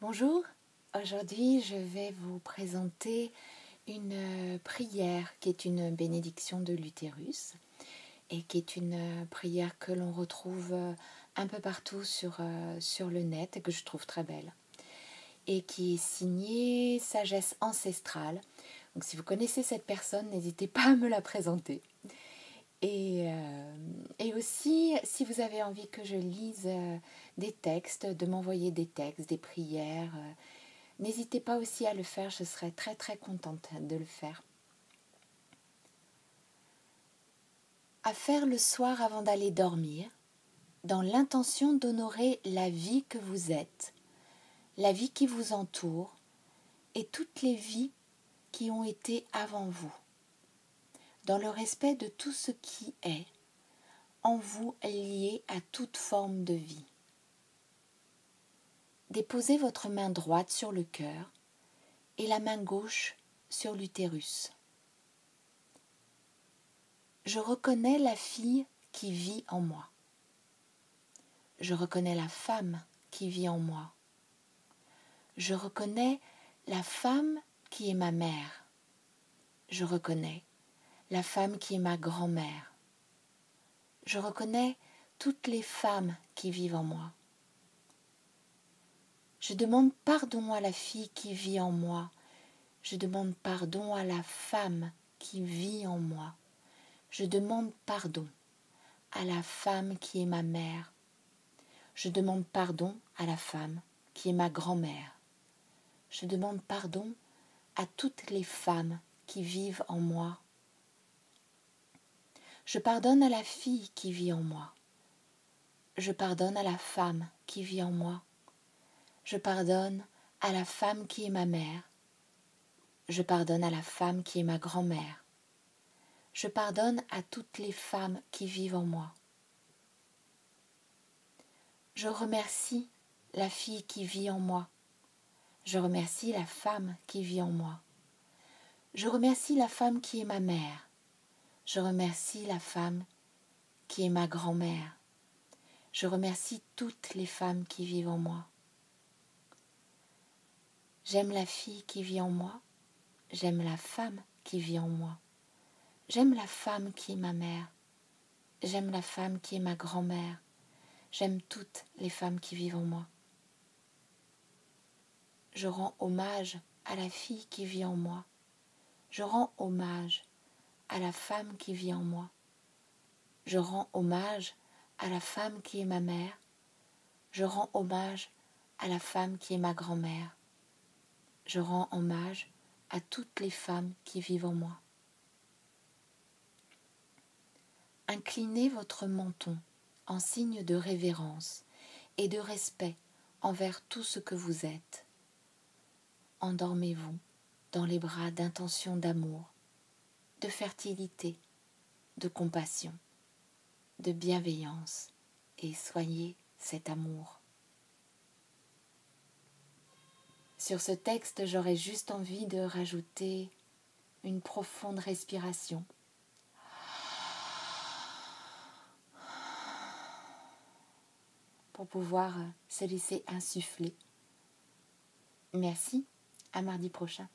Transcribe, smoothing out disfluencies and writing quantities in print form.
Bonjour, aujourd'hui je vais vous présenter une prière qui est une bénédiction de l'utérus et qui est une prière que l'on retrouve un peu partout sur le net et que je trouve très belle et qui est signée Sagesse ancestrale. Donc si vous connaissez cette personne, n'hésitez pas à me la présenter. Et aussi, si vous avez envie que je lise des textes, de m'envoyer des textes, des prières, n'hésitez pas aussi à le faire, je serai très très contente de le faire. À faire le soir avant d'aller dormir, dans l'intention d'honorer la vie que vous êtes, la vie qui vous entoure et toutes les vies qui ont été avant vous, dans le respect de tout ce qui est en vous lié à toute forme de vie. Déposez votre main droite sur le cœur et la main gauche sur l'utérus. Je reconnais la fille qui vit en moi. Je reconnais la femme qui vit en moi. Je reconnais la femme qui est ma mère. Je reconnais la femme qui est ma grand-mère. Je reconnais toutes les femmes qui vivent en moi. Je demande pardon à la fille qui vit en moi. Je demande pardon à la femme qui vit en moi. Je demande pardon à la femme qui est ma mère. Je demande pardon à la femme qui est ma grand-mère. Je demande pardon à toutes les femmes qui vivent en moi. Je pardonne à la fille qui vit en moi. Je pardonne à la femme qui vit en moi. Je pardonne à la femme qui est ma mère. Je pardonne à la femme qui est ma grand-mère. Je pardonne à toutes les femmes qui vivent en moi. Je remercie la fille qui vit en moi. Je remercie la femme qui vit en moi. Je remercie la femme qui est ma mère. Je remercie la femme qui est ma grand-mère. Je remercie toutes les femmes qui vivent en moi. J'aime la fille qui vit en moi. J'aime la femme qui vit en moi. J'aime la femme qui est ma mère. J'aime la femme qui est ma grand-mère. J'aime toutes les femmes qui vivent en moi. Je rends hommage à la fille qui vit en moi. Je rends hommage à la femme qui vit en moi. Je rends hommage à la femme qui est ma mère. Je rends hommage à la femme qui est ma grand-mère. Je rends hommage à toutes les femmes qui vivent en moi. Inclinez votre menton en signe de révérence et de respect envers tout ce que vous êtes. Endormez-vous dans les bras d'intention d'amour, de fertilité, de compassion, de bienveillance et soyez cet amour. Sur ce texte, j'aurais juste envie de rajouter une profonde respiration. Pour pouvoir se laisser insuffler. Merci, à mardi prochain.